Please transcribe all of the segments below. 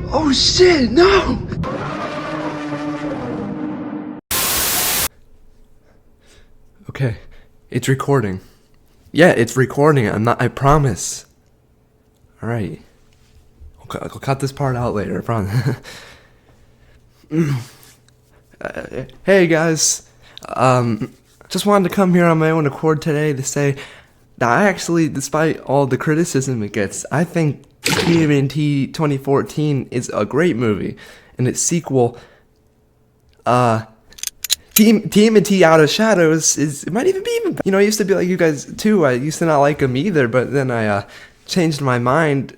Oh shit, no! Okay, it's recording. Yeah, it's recording. I promise. Alright. I'll cut this part out later, I promise. Hey guys. Just wanted to come here on my own accord today to say that I actually, despite all the criticism it gets, I think TMNT 2014 is a great movie. And its sequel, TMNT Out of Shadows, it might even be even, I used to be like you guys too. I used to not like them either, but then I changed my mind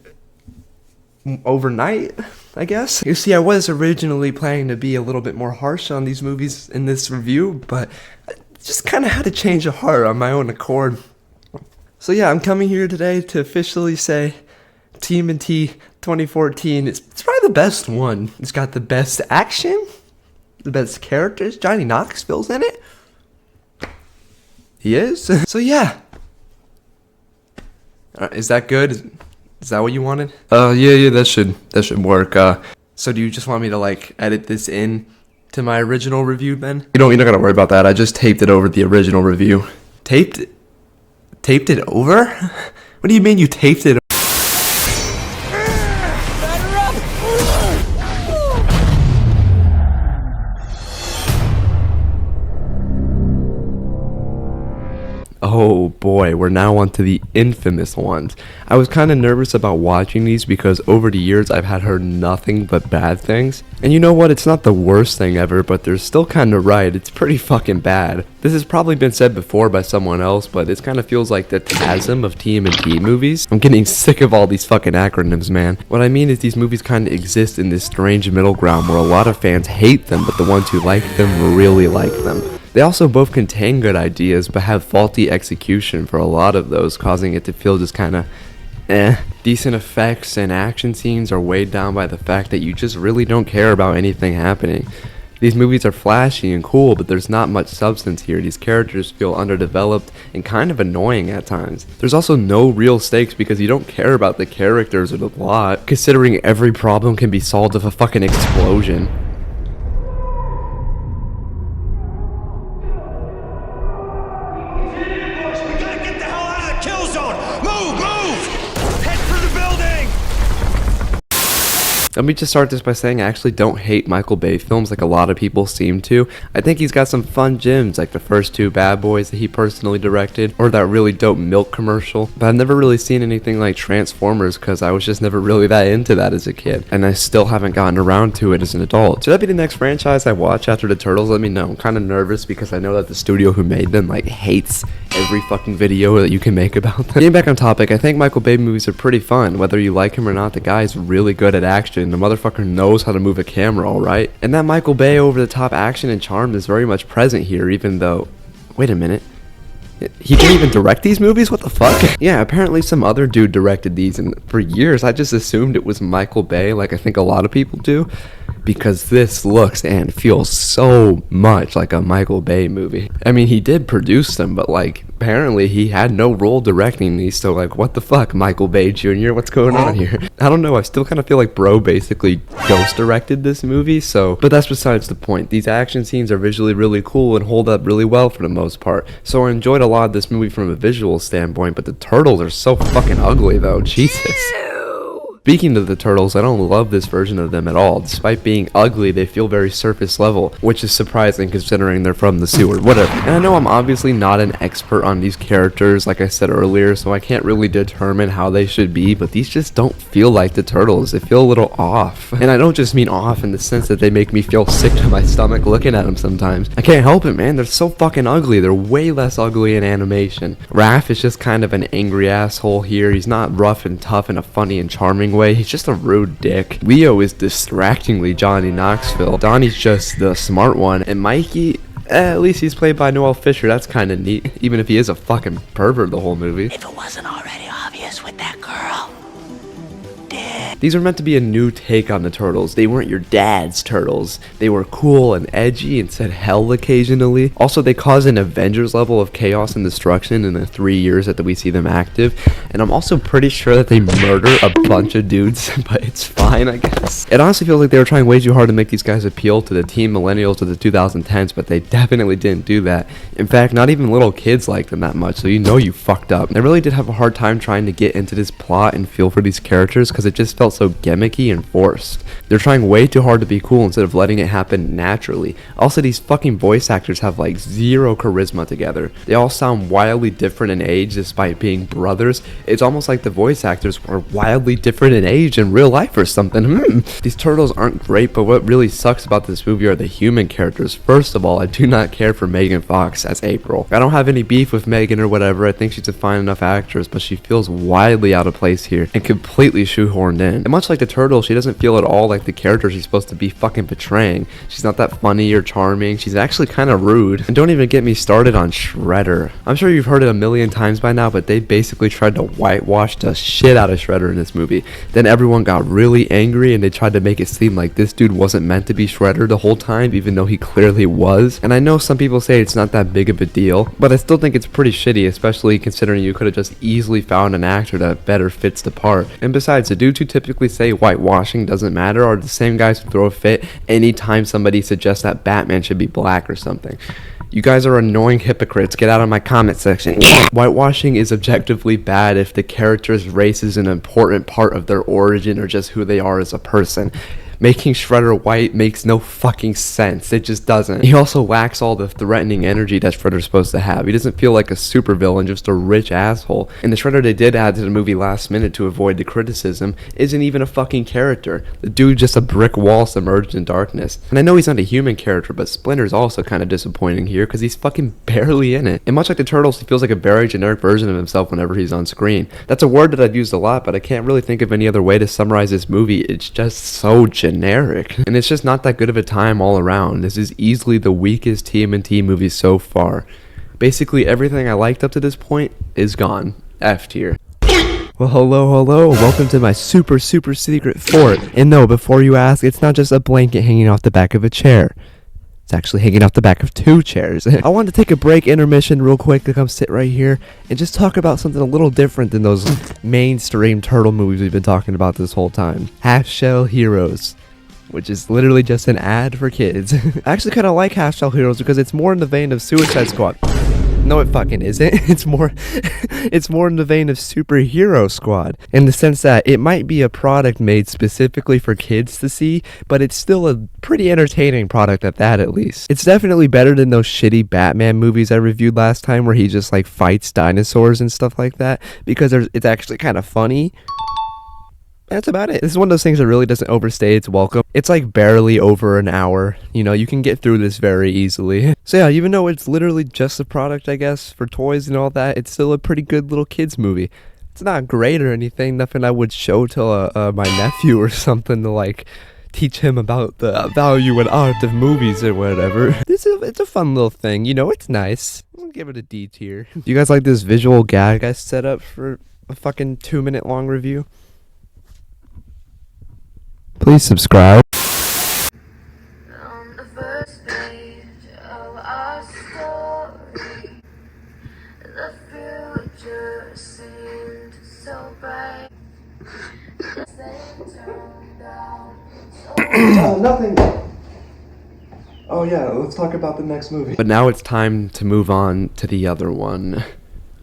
overnight, I guess. You see, I was originally planning to be a little bit more harsh on these movies in this review, but I just kind of had to change of heart on my own accord. So yeah, I'm coming here today to officially say TMNT 2014 is probably the best one. It's got the best action, the best characters. Johnny Knoxville's in it. He is. So yeah. Is that good? Is that what you wanted? Yeah, that should work. So do you just want me to like edit this in to my original review, Ben? You're not gonna worry about that. I just taped it over the original review. Taped it over? What do you mean you taped it? Oh boy, we're now on to the infamous ones. I was kind of nervous about watching these because over the years I've had heard nothing but bad things. And you know what, it's not the worst thing ever, but they're still kind of right, it's pretty fucking bad. This has probably been said before by someone else, but this kind of feels like the TASM of TMNT movies. I'm getting sick of all these fucking acronyms, man. What I mean is these movies kind of exist in this strange middle ground where a lot of fans hate them, but the ones who like them really like them. They also both contain good ideas, but have faulty execution for a lot of those, causing it to feel just kinda Decent effects and action scenes are weighed down by the fact that you just really don't care about anything happening. These movies are flashy and cool, but there's not much substance here. These characters feel underdeveloped and kind of annoying at times. There's also no real stakes because you don't care about the characters or the plot, considering every problem can be solved with a fucking explosion. Let me just start this by saying I actually don't hate Michael Bay films like a lot of people seem to. I think he's got some fun gems like the first two Bad Boys that he personally directed, or that really dope milk commercial, but I've never really seen anything like Transformers because I was just never really that into that as a kid, and I still haven't gotten around to it as an adult. Should that be the next franchise I watch after the Turtles? Let me know. I'm kind of nervous because I know that the studio who made them like hates every fucking video that you can make about them. Getting back on topic, I think Michael Bay movies are pretty fun. Whether you like him or not, the guy is really good at action. The motherfucker knows how to move a camera, alright? And that Michael Bay over-the-top action and charm is very much present here, even though... Wait a minute. He didn't even direct these movies? What the fuck? Yeah, apparently some other dude directed these, and for years I just assumed it was Michael Bay, like I think a lot of people do, because this looks and feels so much like a Michael Bay movie. I mean, he did produce them, but like, apparently he had no role directing these, so like, what the fuck, Michael Bay Jr., what's going on here? I don't know, I still kind of feel like bro basically ghost directed this movie, but that's besides the point. These action scenes are visually really cool and hold up really well for the most part, so I enjoyed a lot of this movie from a visual standpoint, but the turtles are so fucking ugly though, Jesus. Speaking of the turtles, I don't love this version of them at all. Despite being ugly, they feel very surface level, which is surprising considering they're from the sewer, whatever. And I know I'm obviously not an expert on these characters, like I said earlier, so I can't really determine how they should be, but these just don't feel like the turtles. They feel a little off. And I don't just mean off in the sense that they make me feel sick to my stomach looking at them sometimes. I can't help it, man. They're so fucking ugly. They're way less ugly in animation. Raph is just kind of an angry asshole here. He's not rough and tough in a funny and charming way. He's just a rude dick. Leo is distractingly Johnny Knoxville. Donnie's just the smart one. And Mikey, at least he's played by Noel Fisher. That's kind of neat, even if he is a fucking pervert the whole movie. If it wasn't already obvious with that girl. These were meant to be a new take on the Turtles. They weren't your dad's Turtles. They were cool and edgy and said hell occasionally. Also, they caused an Avengers level of chaos and destruction in the 3 years that we see them active. And I'm also pretty sure that they murder a bunch of dudes, but it's fine, I guess. It honestly feels like they were trying way too hard to make these guys appeal to the teen millennials of the 2010s, but they definitely didn't do that. In fact, not even little kids like them that much, so you know you fucked up. I really did have a hard time trying to get into this plot and feel for these characters because it just felt so gimmicky and forced. They're trying way too hard to be cool instead of letting it happen naturally. Also, these fucking voice actors have like zero charisma together. They all sound wildly different in age despite being brothers. It's almost like the voice actors were wildly different in age in real life or something. These Turtles aren't great, but what really sucks about this movie are the human characters. First of all, I do not care for Megan Fox as April. I don't have any beef with Megan or whatever. I think she's a fine enough actress, but she feels wildly out of place here and completely shoehorned in. And much like the Turtle, she doesn't feel at all like the character she's supposed to be fucking portraying. She's not that funny or charming. She's actually kind of rude. And don't even get me started on Shredder. I'm sure you've heard it a million times by now, but they basically tried to whitewash the shit out of Shredder in this movie. Then everyone got really angry and they tried to make it seem like this dude wasn't meant to be Shredder the whole time, even though he clearly was. And I know some people say it's not that big of a deal, but I still think it's pretty shitty, especially considering you could have just easily found an actor that better fits the part. And besides, the dudes who typically say whitewashing doesn't matter are the same guys who throw a fit anytime somebody suggests that Batman should be black or something. You guys are annoying hypocrites. Get out of my comment section. Whitewashing is objectively bad if the character's race is an important part of their origin or just who they are as a person. Making Shredder white makes no fucking sense. It just doesn't. He also lacks all the threatening energy that Shredder's supposed to have. He doesn't feel like a supervillain, just a rich asshole. And the Shredder they did add to the movie last minute to avoid the criticism isn't even a fucking character. The dude's just a brick wall submerged in darkness. And I know he's not a human character, but Splinter's also kind of disappointing here because he's fucking barely in it. And much like the Turtles, he feels like a very generic version of himself whenever he's on screen. That's a word that I've used a lot, but I can't really think of any other way to summarize this movie. It's just so generic. And it's just not that good of a time all around. This is easily the weakest TMNT movie so far. Basically everything I liked up to this point is gone. F tier. Well, hello, welcome to my super secret fort. And no, before you ask, it's not just a blanket hanging off the back of a chair. It's actually hanging off the back of 2 chairs. I wanted to take a break, intermission real quick to come sit right here and just talk about something a little different than those mainstream turtle movies we've been talking about this whole time. Half Shell Heroes, which is literally just an ad for kids. I actually kind of like Half Shell Heroes because it's more in the vein of Suicide Squad. No, it fucking isn't. It's more in the vein of Superhero Squad, in the sense that it might be a product made specifically for kids to see, but it's still a pretty entertaining product at that, at least. It's definitely better than those shitty Batman movies I reviewed last time where he just like fights dinosaurs and stuff like that, because it's actually kind of funny. That's about it. This is one of those things that really doesn't overstay its welcome. It's like barely over an hour. You know, you can get through this very easily. So yeah, even though it's literally just a product, I guess, for toys and all that, it's still a pretty good little kids movie. It's not great or anything, nothing I would show to my nephew or something to like teach him about the value and art of movies or whatever. It's a fun little thing, you know, it's nice. I'll give it a D tier. Do you guys like this visual gag I set up for a fucking 2-minute long review? Please subscribe. On the first page of our story, the future seemed so bright. Nothing. Oh yeah, let's talk about the next movie. But now it's time to move on to the other one.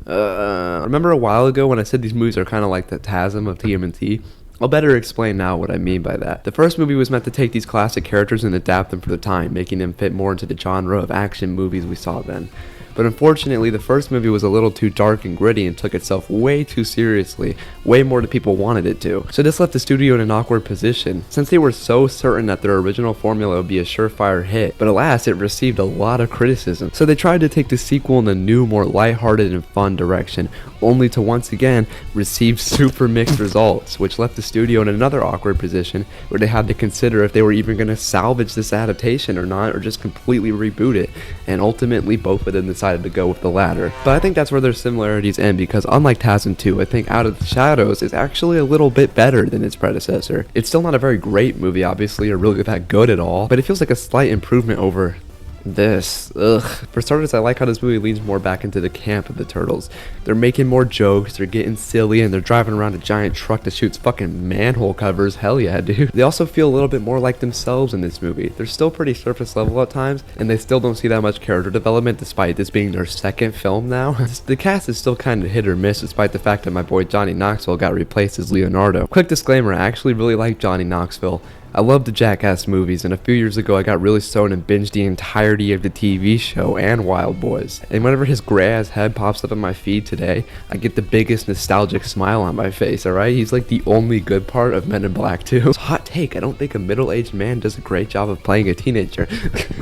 Remember a while ago when I said these movies are kind of like the TASM of TMNT? I'll better explain now what I mean by that. The first movie was meant to take these classic characters and adapt them for the time, making them fit more into the genre of action movies we saw then. But unfortunately, the first movie was a little too dark and gritty and took itself way too seriously, way more than people wanted it to. So this left the studio in an awkward position, since they were so certain that their original formula would be a surefire hit, but alas, it received a lot of criticism. So they tried to take the sequel in a new, more lighthearted and fun direction, only to once again receive super mixed results, which left the studio in another awkward position where they had to consider if they were even going to salvage this adaptation or not, or just completely reboot it, and ultimately both of them decided decided to go with the latter. But I think that's where their similarities end, because unlike Tarzan 2, I think Out of the Shadows is actually a little bit better than its predecessor. It's still not a very great movie, obviously, or really that good at all, but it feels like a slight improvement over this. Ugh. For starters, I like how this movie leans more back into the camp of the Turtles. They're making more jokes, they're getting silly, and they're driving around a giant truck that shoots fucking manhole covers. Hell yeah, dude. They also feel a little bit more like themselves in this movie. They're still pretty surface level at times, and they still don't see that much character development despite this being their second film now. The cast is still kind of hit or miss despite the fact that my boy Johnny Knoxville got replaced as Leonardo. Quick disclaimer, I actually really like Johnny Knoxville. I love the Jackass movies, and a few years ago I got really stoned and binged the entirety of the TV show and Wild Boys. And whenever his gray ass head pops up in my feed today, I get the biggest nostalgic smile on my face, alright? He's like the only good part of Men in Black 2. It's a hot take, I don't think a middle-aged man does a great job of playing a teenager.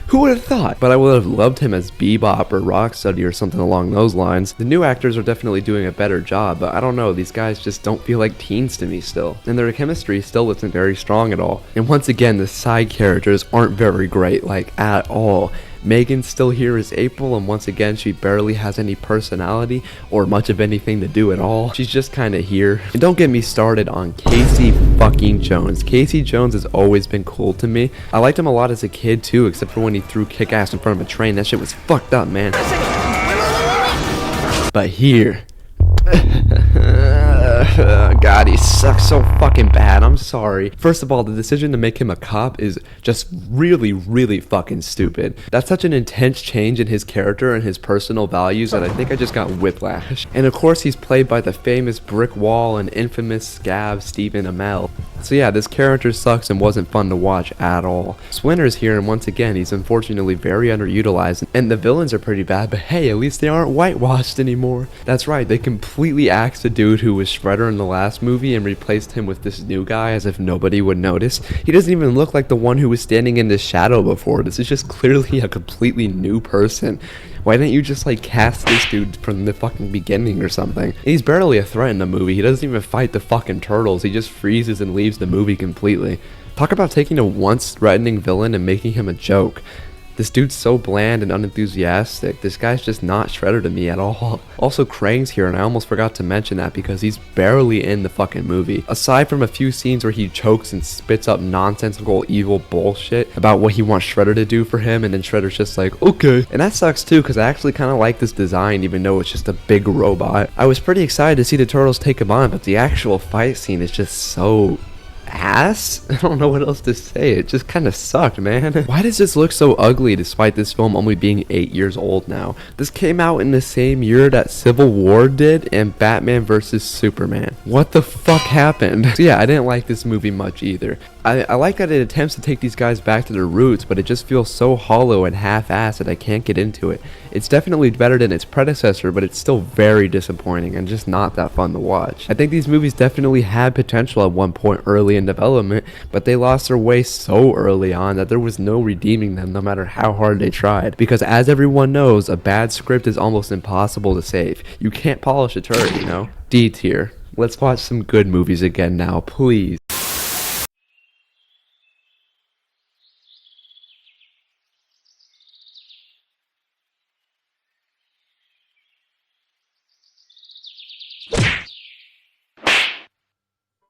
Who would have thought? But I would have loved him as Bebop or Rocksteady or something along those lines. The new actors are definitely doing a better job, but I don't know, these guys just don't feel like teens to me still. And their chemistry still isn't very strong at all. And once again, the side characters aren't very great, like at all. Megan's still here as April, and once again she barely has any personality or much of anything to do at all. She's just kinda here. And don't get me started on Casey fucking Jones. Casey Jones has always been cool to me. I liked him a lot as a kid too, except for when he threw Kick-Ass in front of a train. That shit was fucked up, man. But here... God, he sucks so fucking bad. I'm sorry. First of all, the decision to make him a cop is just really fucking stupid. That's such an intense change in his character and his personal values that I think I just got whiplash. And of course, he's played by the famous brick wall and infamous scab Stephen Amell. So yeah, this character sucks and wasn't fun to watch at all. Swinner's here, and once again, he's unfortunately very underutilized, and the villains are pretty bad, but hey, at least they aren't whitewashed anymore. That's right, they completely axed the dude who was Shredder in the last movie and replaced him with this new guy as if nobody would notice. He doesn't even look like the one who was standing in the shadow before. This is just clearly a completely new person. Why didn't you just like cast this dude from the fucking beginning or something? And he's barely a threat in the movie. He doesn't even fight the fucking turtles. He just freezes and leaves the movie completely. Talk about taking a once threatening villain and making him a joke. This dude's so bland and unenthusiastic. This guy's just not Shredder to me at all. Also, Krang's here, and I almost forgot to mention that because he's barely in the fucking movie. Aside from a few scenes where he chokes and spits up nonsensical evil bullshit about what he wants Shredder to do for him, and then Shredder's just like, okay. And that sucks too, because I actually kind of like this design, even though it's just a big robot. I was pretty excited to see the Turtles take him on, but the actual fight scene is just so... ass? I don't know what else to say. It just kind of sucked, man. Why does this look so ugly despite this film only being 8 years old now? This came out in the same year that Civil War did and Batman vs Superman. What the fuck happened? So yeah, I didn't like this movie much either. I like that it attempts to take these guys back to their roots, but it just feels so hollow and half-assed that I can't get into it. It's definitely better than its predecessor, but it's still very disappointing and just not that fun to watch. I think these movies definitely had potential at one point early in development, but they lost their way so early on that there was no redeeming them no matter how hard they tried. Because as everyone knows, a bad script is almost impossible to save. You can't polish a turd, you know? D tier. Let's watch some good movies again now, please.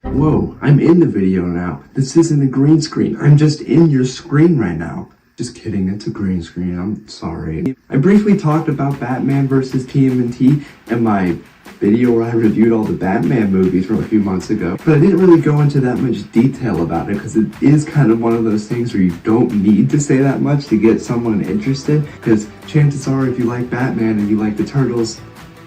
Whoa, I'm in the video now. This isn't a green screen. I'm just in your screen right now. Just kidding, it's a green screen. I'm sorry. I briefly talked about Batman vs. TMNT in my video where I reviewed all the Batman movies from a few months ago, but I didn't really go into that much detail about it because it is kind of one of those things where you don't need to say that much to get someone interested, because chances are if you like Batman and you like the Turtles,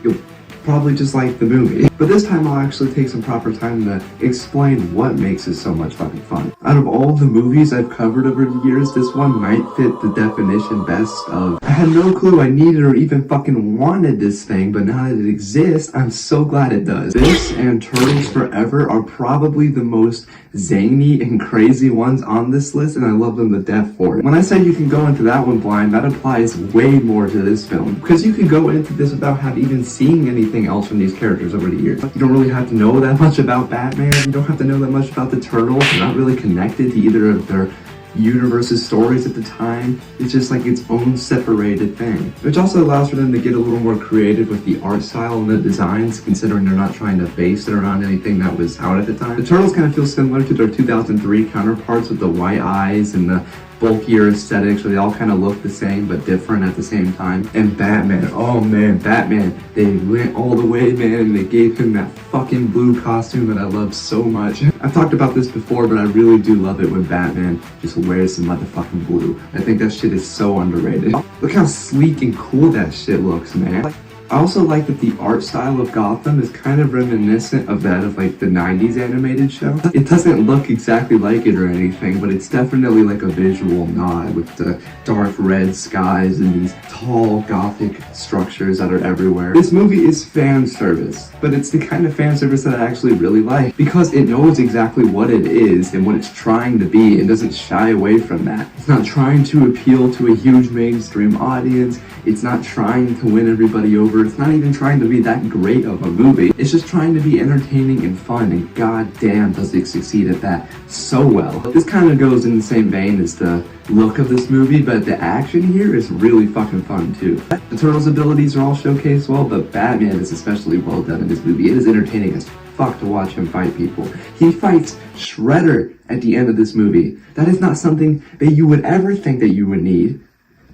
you'll probably just like the movie. But this time I'll actually take some proper time to explain what makes it so much fucking fun. Out of all the movies I've covered over the years, this one might fit the definition best of I had no clue I needed or even fucking wanted this thing, but now that it exists, I'm so glad it does. This and Turtles Forever are probably the most zany and crazy ones on this list, and I love them to death for it. When I said you can go into that one blind, that applies way more to this film, because you can go into this without even seeing anything else from these characters over the years. You don't really have to know that much about Batman, you don't have to know that much about the Turtles. You're not really connected to either of their universe's stories at the time. It's just like its own separated thing, which also allows for them to get a little more creative with the art style and the designs, considering they're not trying to base it around anything that was out at the time. The Turtles kind of feel similar to their 2003 counterparts with the white eyes and the bulkier aesthetics, where they all kind of look the same but different at the same time. And Batman, oh man, Batman, they went all the way, man, and they gave him that fucking blue costume that I love so much. I've talked about this before, but I really do love it when Batman just wears some motherfucking blue. I think that shit is so underrated. Look how sleek and cool that shit looks, man. I also like that the art style of Gotham is kind of reminiscent of that of like the 90s animated show. It doesn't look exactly like it or anything, but it's definitely like a visual nod with the dark red skies and these tall Gothic structures that are everywhere. This movie is fan service, but it's the kind of fan service that I actually really like because it knows exactly what it is and what it's trying to be and doesn't shy away from that. It's not trying to appeal to a huge mainstream audience. It's not trying to win everybody over. It's not even trying to be that great of a movie. It's just trying to be entertaining and fun, and goddamn does it succeed at that so well. This kind of goes in the same vein as the look of this movie, but the action here is really fucking fun too. The Turtles' abilities are all showcased well, but Batman is especially well done in this movie. It is entertaining as fuck to watch him fight people. He fights Shredder at the end of this movie. That is not something that you would ever think that you would need.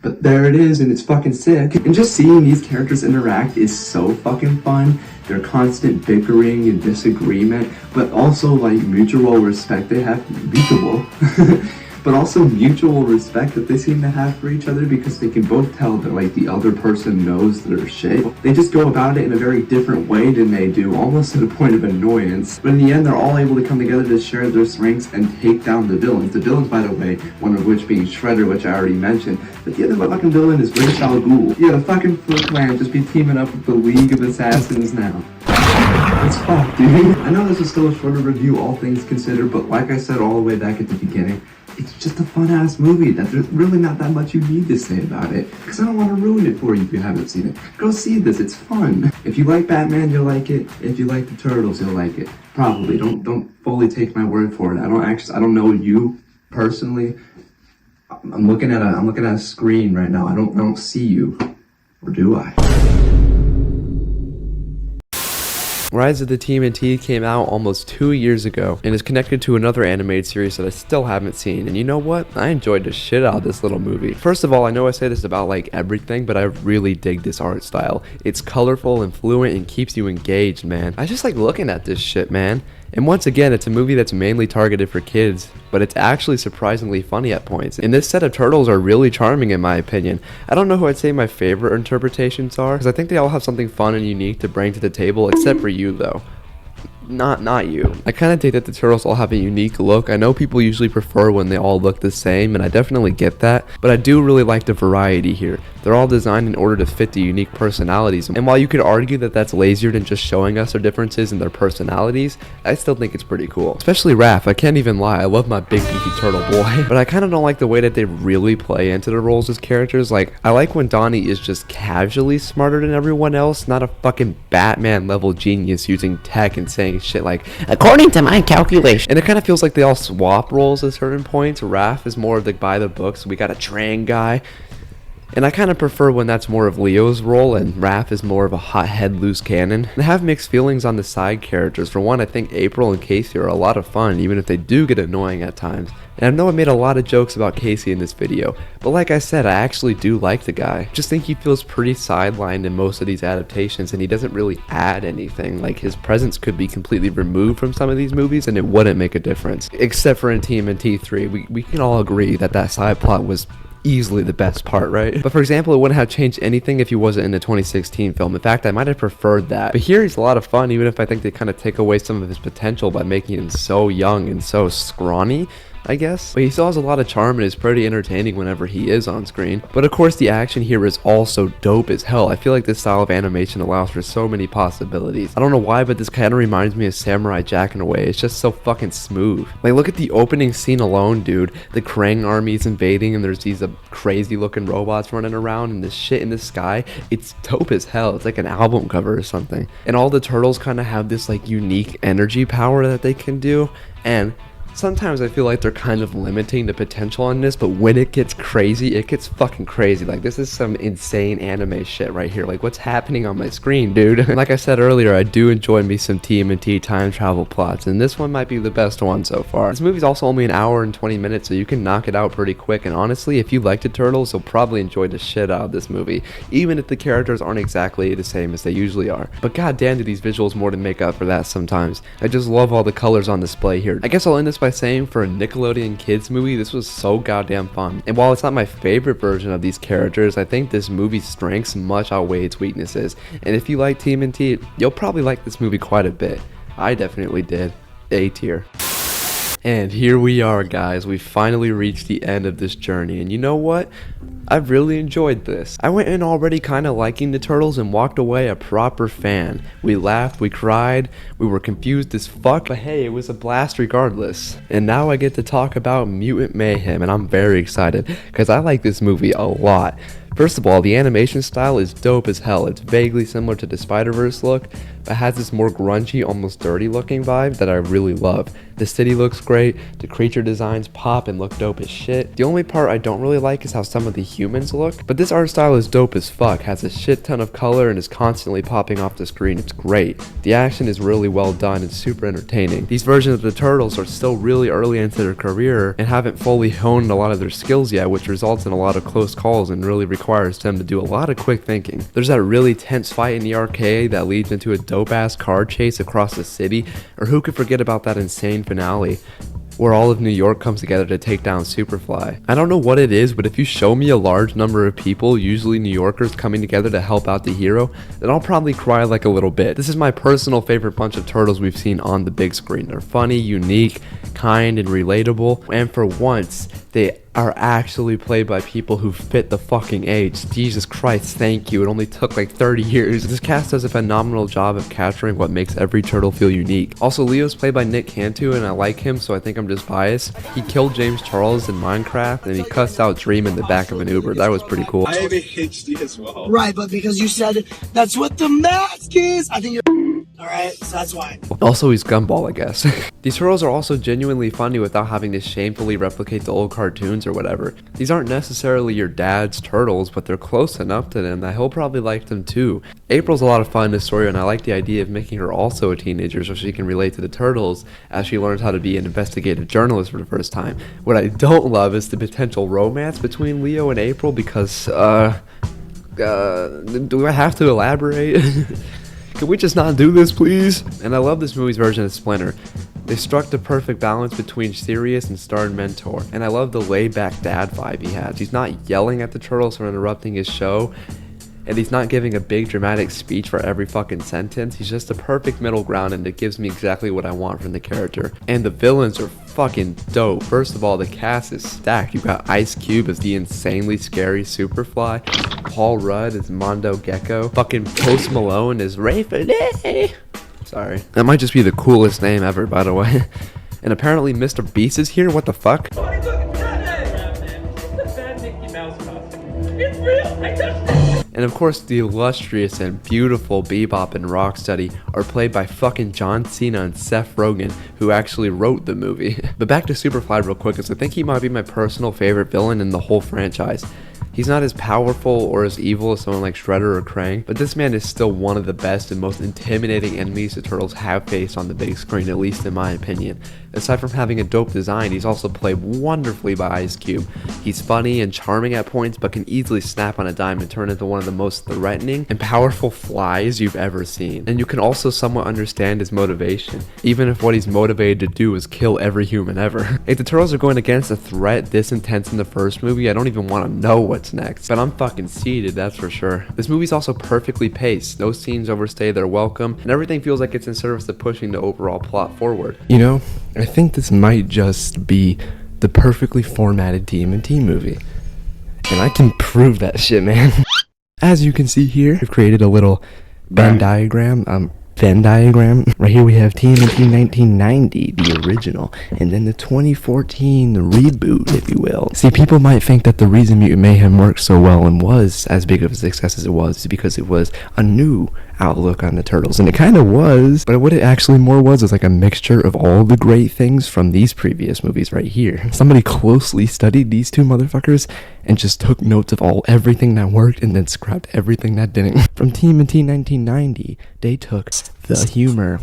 But there it is, and it's fucking sick. And just seeing these characters interact is so fucking fun. Their constant bickering and disagreement, but also like mutual respect they have. But also mutual respect that they seem to have for each other, because they can both tell that like the other person knows their shit. They just go about it in a very different way than they do, almost to the point of annoyance. But in the end, they're all able to come together to share their strengths and take down the villains. The villains, by the way, one of which being Shredder, which I already mentioned. But the other fucking villain is Ra's al Ghul. Yeah, the fucking Foot Clan just be teaming up with the League of Assassins now. It's fucked, dude. I know this is still a shorter review, all things considered, but like I said all the way back at the beginning, it's just a fun-ass movie that there's really not that much you need to say about it, because I don't want to ruin it for you if you haven't seen it. Go see this, it's fun. If you like Batman, you'll like it. If you like the Turtles, you'll like it. Probably. Don't fully take my word for it. I don't know you personally. I'm looking at a screen right now. I don't see you. Or do I? Rise of the TMNT came out almost 2 years ago and is connected to another animated series that I still haven't seen, and you know what? I enjoyed the shit out of this little movie. First of all, I know I say this about like everything, but I really dig this art style. It's colorful and fluent and keeps you engaged, man. I just like looking at this shit, man. And once again, it's a movie that's mainly targeted for kids, but it's actually surprisingly funny at points. And this set of turtles are really charming in my opinion. I don't know who I'd say my favorite interpretations are, because I think they all have something fun and unique to bring to the table, except for you though. Not you. I kind of think that the turtles all have a unique look. I know people usually prefer when they all look the same, and I definitely get that, but I do really like the variety here. They're all designed in order to fit the unique personalities, and while you could argue that that's lazier than just showing us their differences in their personalities, I still think it's pretty cool. Especially Raph. I can't even lie, I love my big beefy turtle boy, but I kind of don't like the way that they really play into the roles as characters. Like, I like when Donnie is just casually smarter than everyone else, not a fucking Batman level genius using tech and saying shit like, according to my calculation. And it kind of feels like they all swap roles at certain points. Raph is more of the by the books, we got a train guy. And I kind of prefer when that's more of Leo's role and Raph is more of a hothead loose cannon. And I have mixed feelings on the side characters. For one, I think April and Casey are a lot of fun, even if they do get annoying at times. And I know I made a lot of jokes about Casey in this video, but like I said, I actually do like the guy. Just think he feels pretty sidelined in most of these adaptations, and he doesn't really add anything. Like, his presence could be completely removed from some of these movies and it wouldn't make a difference. Except for in TMNT 3, we can all agree that that side plot was easily the best part, right? But for example, it wouldn't have changed anything if he wasn't in the 2016 film. In fact, I might have preferred that. But here he's a lot of fun, even if I think they kind of take away some of his potential by making him so young and so scrawny, I guess. But he still has a lot of charm and is pretty entertaining whenever he is on screen. But of course the action here is also dope as hell. I feel like this style of animation allows for so many possibilities. I don't know why, but this kind of reminds me of Samurai Jack in a way. It's just so fucking smooth. Like, look at the opening scene alone, dude. The Krang army's invading and there's these crazy looking robots running around and this shit in the sky. It's dope as hell. It's like an album cover or something. And all the turtles kind of have this like unique energy power that they can do. And Sometimes I feel like they're kind of limiting the potential on this, but when it gets crazy, it gets fucking crazy. Like, this is some insane anime shit right here. Like, what's happening on my screen, dude? Like I said earlier, I do enjoy me some TMNT time travel plots, and this one might be the best one so far. This movie's also only an hour and 20 minutes, so you can knock it out pretty quick, and honestly, if you like the Turtles, you'll probably enjoy the shit out of this movie, even if the characters aren't exactly the same as they usually are. But goddamn, do these visuals more than make up for that sometimes. I just love all the colors on display here. I guess I'll end this by saying, for a Nickelodeon kids movie, this was so goddamn fun. And while it's not my favorite version of these characters, I think this movie's strengths much outweigh its weaknesses. And if you like TMNT, you'll probably like this movie quite a bit. I definitely did. A tier. And here we are, guys. We finally reached the end of this journey, and you know what? I've really enjoyed this. I went in already kind of liking the Turtles and walked away a proper fan. We laughed, we cried, we were confused as fuck, but hey, it was a blast regardless. And now I get to talk about Mutant Mayhem, and I'm very excited, because I like this movie a lot. First of all, the animation style is dope as hell. It's vaguely similar to the Spider-Verse look, but has this more grungy, almost dirty looking vibe that I really love. The city looks great, the creature designs pop and look dope as shit. The only part I don't really like is how some of the humans look, but this art style is dope as fuck, has a shit ton of color and is constantly popping off the screen. It's great. The action is really well done and super entertaining. These versions of the Turtles are still really early into their career and haven't fully honed a lot of their skills yet, which results in a lot of close calls and really requires them to do a lot of quick thinking. There's that really tense fight in the arcade that leads into a dope ass car chase across the city, or who could forget about that insane finale where all of New York comes together to take down Superfly. I don't know what it is, but if you show me a large number of people, usually New Yorkers, coming together to help out the hero, then I'll probably cry like a little bit. This is my personal favorite bunch of turtles we've seen on the big screen. They're funny, unique, kind, and relatable, and for once, they are actually played by people who fit the fucking age. Jesus Christ, thank you. It only took like 30 years. This cast does a phenomenal job of capturing what makes every turtle feel unique. Also, Leo's played by Nick Cantu, and I like him, so I think I'm just biased. He killed James Charles in Minecraft, and he cussed out Dream in the back of an Uber. That was pretty cool. I have ADHD as well. Right, but because you said that's what the mask is, I think you're alright, so that's why. Also, he's Gumball, I guess. These turtles are also genuinely funny without having to shamefully replicate the old cartoons or whatever. These aren't necessarily your dad's turtles, but they're close enough to them that he'll probably like them too. April's a lot of fun in this story, and I like the idea of making her also a teenager so she can relate to the turtles as she learns how to be an investigative journalist for the first time. What I don't love is the potential romance between Leo and April because, do I have to elaborate? Can we just not do this, please? And I love this movie's version of Splinter. They struck the perfect balance between serious and stern mentor, and I love the laid-back dad vibe he has. He's not yelling at the turtles for interrupting his show, and he's not giving a big dramatic speech for every fucking sentence. He's just the perfect middle ground, and it gives me exactly what I want from the character. And the villains are fucking dope. First of all, the cast is stacked. You got Ice Cube as the insanely scary Superfly, Paul Rudd as Mondo Gecko, fucking Post Malone as Ray Filet. Sorry. That might just be the coolest name ever, by the way. And apparently Mr. Beast is here? What the fuck? It's real. I touched it. And of course, the illustrious and beautiful Bebop and Rocksteady are played by fucking John Cena and Seth Rogen, who actually wrote the movie. But back to Superfly real quick, because I think he might be my personal favorite villain in the whole franchise. He's not as powerful or as evil as someone like Shredder or Krang, but this man is still one of the best and most intimidating enemies the Turtles have faced on the big screen, at least in my opinion. Aside from having a dope design, he's also played wonderfully by Ice Cube. He's funny and charming at points, but can easily snap on a dime and turn into one of the most threatening and powerful flies you've ever seen. And you can also somewhat understand his motivation, even if what he's motivated to do is kill every human ever. If the Turtles are going against a threat this intense in the first movie, I don't even want to know what's next. But I'm fucking seated, that's for sure. This movie's also perfectly paced. No scenes overstay their welcome, and everything feels like it's in service of pushing the overall plot forward. You know, I think this might just be the perfectly formatted TMNT movie. And I can prove that shit, man. As you can see here, I've created a little Venn diagram. Right here we have TMNT 1990, the original, and then the 2014 reboot, if you will. See, people might think that the reason Mutant Mayhem worked so well and was as big of a success as it was is because it was a new outlook on the Turtles. And it kind of was, but what it actually more was like a mixture of all the great things from these previous movies right here. Somebody closely studied these two motherfuckers and just took notes of everything that worked and then scrapped everything that didn't. From TMNT 1990, they took the humor.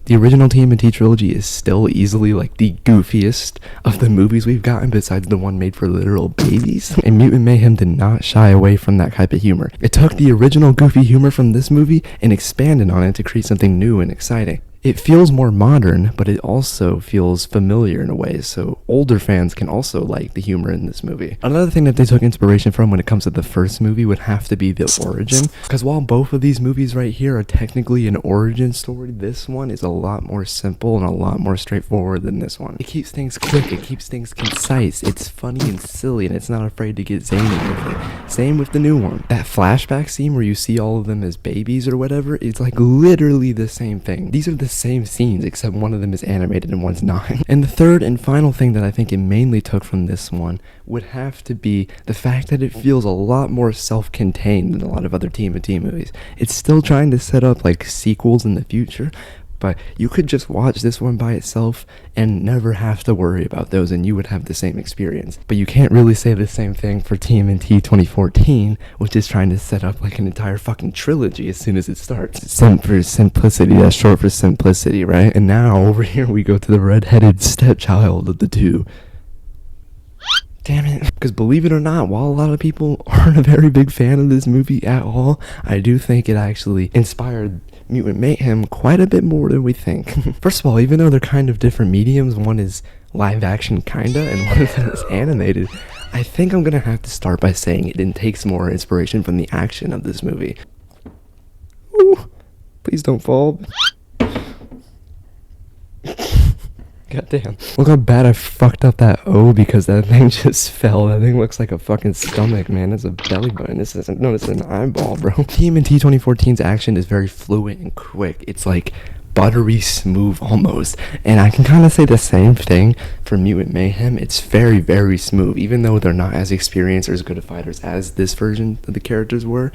The original TMNT trilogy is still easily like the goofiest of the movies we've gotten besides the one made for literal babies. And Mutant Mayhem did not shy away from that type of humor. It took the original goofy humor from this movie and expanded on it to create something new and exciting. It feels more modern, but it also feels familiar in a way, so older fans can also like the humor in this movie. Another thing that they took inspiration from when it comes to the first movie would have to be the origin, because while both of these movies right here are technically an origin story, this one is a lot more simple and a lot more straightforward than this one. It keeps things quick, it keeps things concise, it's funny and silly, and it's not afraid to get zany with it. Same with the new one. That flashback scene where you see all of them as babies or whatever, it's like literally the same thing. These are the same scenes, except one of them is animated and one's not. And the third and final thing that I think it mainly took from this one would have to be the fact that it feels a lot more self-contained than a lot of other TMNT movies. It's still trying to set up like sequels in the future, but you could just watch this one by itself and never have to worry about those, and you would have the same experience. But you can't really say the same thing for TMNT 2014, which is trying to set up like an entire fucking trilogy as soon as it starts. Sim for simplicity, that's short for simplicity, right? And now over here we go to the redheaded stepchild of the two. Damn it. Because believe it or not, while a lot of people aren't a very big fan of this movie at all, I do think it actually inspired Mutant Mayhem quite a bit more than we think. First of all, even though they're kind of different mediums, one is live action kinda and one of them is animated, I think I'm gonna have to start by saying it takes more inspiration from the action of this movie. Ooh, please don't fall. Goddamn. Look how bad I fucked up that O because that thing just fell. That thing looks like a fucking stomach, man. That's a belly button. This is an eyeball, bro. TMNT 2014's action is very fluid and quick. It's like buttery smooth almost. And I can kind of say the same thing for Mutant Mayhem. It's very, very smooth. Even though they're not as experienced or as good of fighters as this version of the characters were,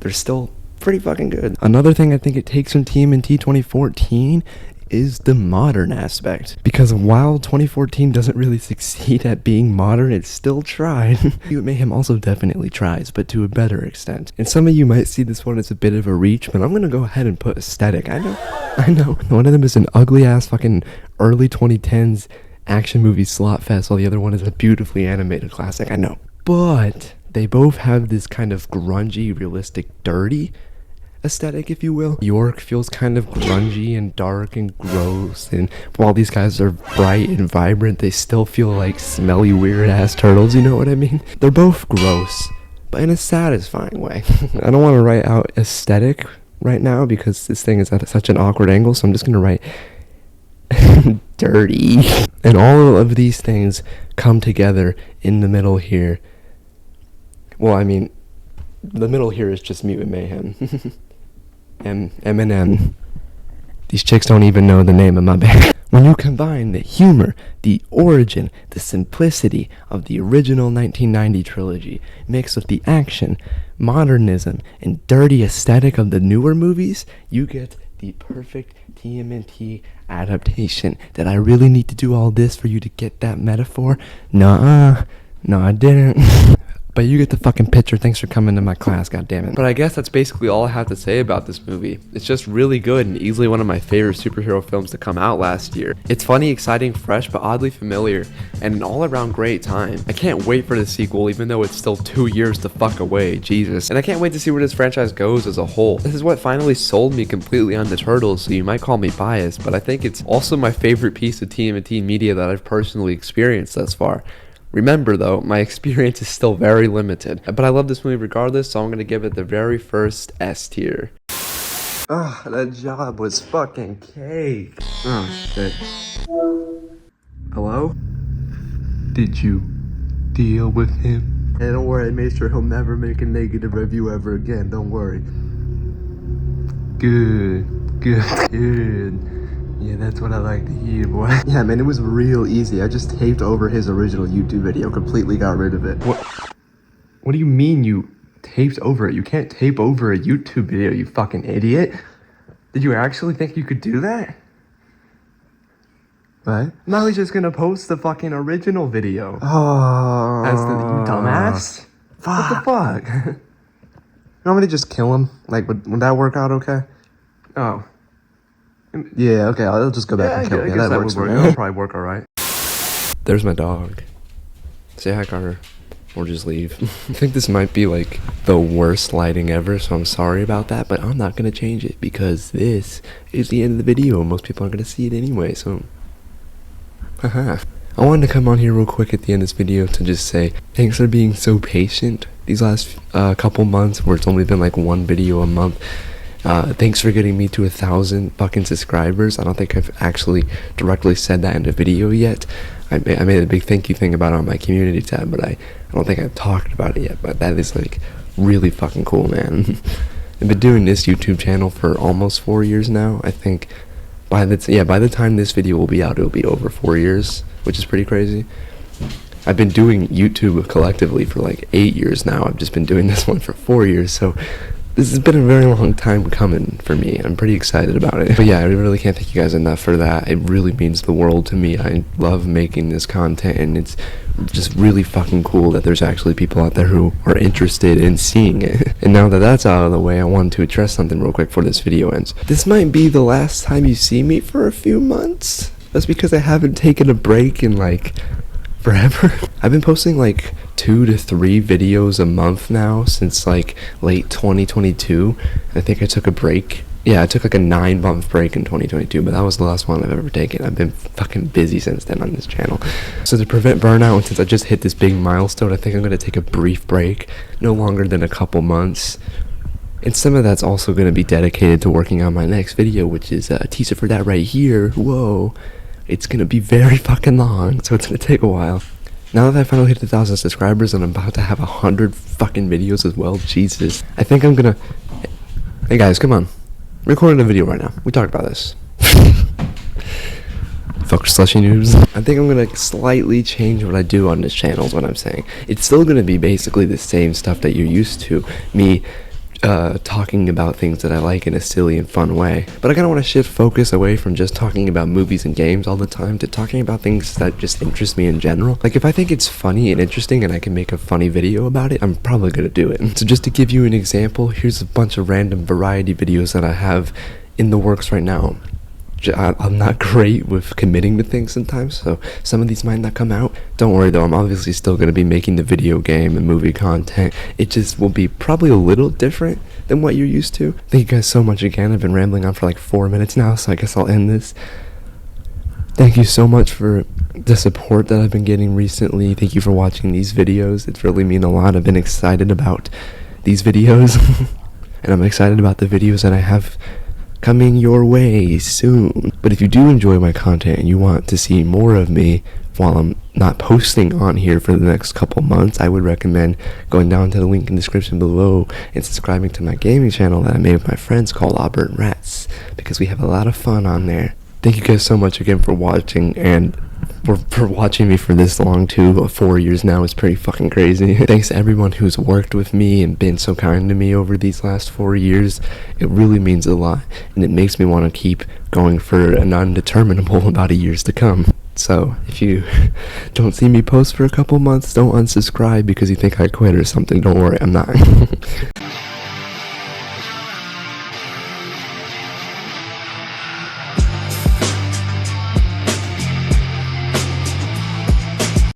they're still pretty fucking good. Another thing I think it takes from TMNT 2014 is the modern aspect, because while 2014 doesn't really succeed at being modern, it still tried. Mutant Mayhem also definitely tries, but to a better extent. And some of you might see this one as a bit of a reach, but I'm gonna go ahead and put aesthetic. I know. One of them is an ugly ass fucking early 2010s action movie slot fest, while the other one is a beautifully animated classic. I know. But they both have this kind of grungy, realistic, dirty aesthetic, if you will. York feels kind of grungy and dark and gross, and while these guys are bright and vibrant, they still feel like smelly, weird ass turtles, you know what I mean? They're both gross, but in a satisfying way. I don't want to write out aesthetic right now because this thing is at such an awkward angle, so I'm just gonna write dirty. And all of these things come together in the middle here. Well, I mean, the middle here is just Mutant Mayhem. M&M. These chicks don't even know the name of my band. When you combine the humor, the origin, the simplicity of the original 1990 trilogy, mixed with the action, modernism, and dirty aesthetic of the newer movies, you get the perfect TMNT adaptation. Did I really need to do all this for you to get that metaphor? Nuh-uh. No, I didn't. But you get the fucking picture. Thanks for coming to my class, goddammit. But I guess that's basically all I have to say about this movie. It's just really good and easily one of my favorite superhero films to come out last year. It's funny, exciting, fresh, but oddly familiar, and an all-around great time. I can't wait for the sequel, even though it's still 2 years to fuck away, Jesus. And I can't wait to see where this franchise goes as a whole. This is what finally sold me completely on the Turtles, so you might call me biased, but I think it's also my favorite piece of TMNT media that I've personally experienced thus far. Remember though, my experience is still very limited, but I love this movie regardless, so I'm gonna give it the very first S tier. Ah, that job was fucking cake. Oh shit. Hello? Did you deal with him? Hey, don't worry, I made sure he'll never make a negative review ever again, don't worry. Good. Yeah, that's what I like to hear, boy. Yeah, man, it was real easy. I just taped over his original YouTube video, completely got rid of it. What do you mean you taped over it. You can't tape over a YouTube video, you fucking idiot. Did you actually think you could do that? What? Now he's just gonna post the fucking original video. Oh. As the, you dumbass. Fuck. What the fuck? You want me to just kill him? Like, would that work out okay? Oh. Yeah, okay, I'll just go back and kill him. Yeah, that works. That'll probably work alright. There's my dog. Say hi, Carter. Or just leave. I think this might be like the worst lighting ever, so I'm sorry about that, but I'm not gonna change it because this is the end of the video. Most people aren't gonna see it anyway, so haha. I wanted to come on here real quick at the end of this video to just say thanks for being so patient these last couple months where it's only been like one video a month. Thanks for getting me to 1,000 fucking subscribers. I don't think I've actually directly said that in a video yet. I made a big thank you thing about it on my community tab, but I don't think I've talked about it yet. But that is like really fucking cool, man. I've been doing this YouTube channel for almost 4 years now. I think by the time this video will be out, it'll be over 4 years, which is pretty crazy. I've been doing YouTube collectively for like 8 years now. I've just been doing this one for 4 years, so this has been a very long time coming for me. I'm pretty excited about it. But yeah, I really can't thank you guys enough for that. It really means the world to me. I love making this content, and it's just really fucking cool that there's actually people out there who are interested in seeing it. And now that that's out of the way, I wanted to address something real quick before this video ends. This might be the last time you see me for a few months. That's because I haven't taken a break in like forever. I've been posting like 2 to 3 videos a month now since like late 2022. I think I took a break. Yeah, I took like a 9-month break in 2022, but that was the last one I've ever taken. I've been fucking busy since then on this channel. So to prevent burnout, and since I just hit this big milestone, I think I'm going to take a brief break, no longer than a couple months. And some of that's also going to be dedicated to working on my next video, which is a teaser for that right here. Whoa. It's going to be very fucking long, so it's going to take a while. Now that I finally hit 1,000 subscribers and I'm about to have 100 fucking videos as well, Jesus. I think I'm going to... Hey guys, come on. I'm recording a video right now. We talked about this. Fuck slushy news. I think I'm going to slightly change what I do on this channel is what I'm saying. It's still going to be basically the same stuff that you're used to. Me talking about things that I like in a silly and fun way. But I kind of want to shift focus away from just talking about movies and games all the time to talking about things that just interest me in general. Like if I think it's funny and interesting and I can make a funny video about it, I'm probably going to do it. So just to give you an example, here's a bunch of random variety videos that I have in the works right now. I'm not great with committing to things sometimes, so some of these might not come out. Don't worry though, I'm obviously still going to be making the video game and movie content. It just will be probably a little different than what you're used to. Thank you guys so much again. I've been rambling on for like 4 minutes now, so I guess I'll end this. Thank you so much for the support that I've been getting recently. Thank you for watching these videos. It's really mean a lot. I've been excited about these videos, and I'm excited about the videos that I have coming your way soon. But if you do enjoy my content and you want to see more of me while I'm not posting on here for the next couple months, I would recommend going down to the link in the description below and subscribing to my gaming channel that I made with my friends called Auburn Rats, because we have a lot of fun on there. Thank you guys so much again for watching, and for watching me for this long too. 4 years now is pretty fucking crazy. Thanks to everyone who's worked with me and been so kind to me over these last 4 years. It really means a lot, and it makes me want to keep going for an undeterminable amount of years to come. So if you don't see me post for a couple months, don't unsubscribe because you think I quit or something. Don't worry, I'm not.